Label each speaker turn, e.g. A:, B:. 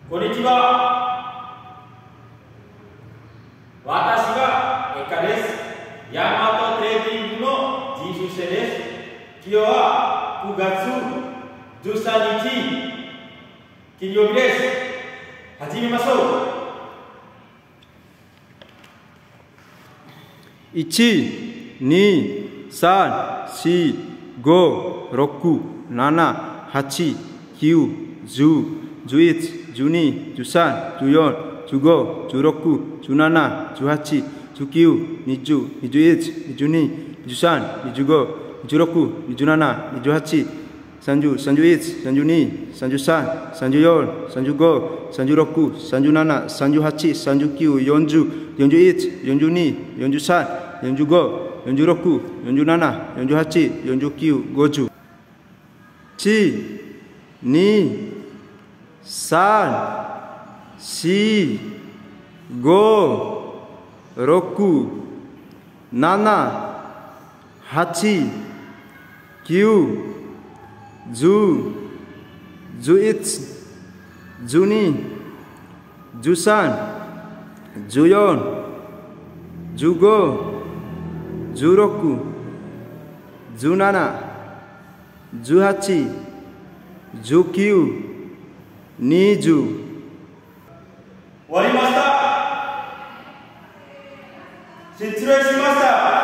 A: こんにちは。私がエカです。ヤマトテーピングの実習生です。今日は9月13日金曜日です。始めましょう。
B: 1、2、3、4、5、6、7、8、9、10、11、12、13、14、15、16、17、18、19、20、21、22、23、25、26、27、28、30、31、32、33、34、35、36、37、38、39、40、41、42、43、45、46、47、48、49、50 1、2、3、4、5、6、7、8、9、10、11、12、13、14、15、16、17、18、19、20。
A: 終わりました。失礼しました。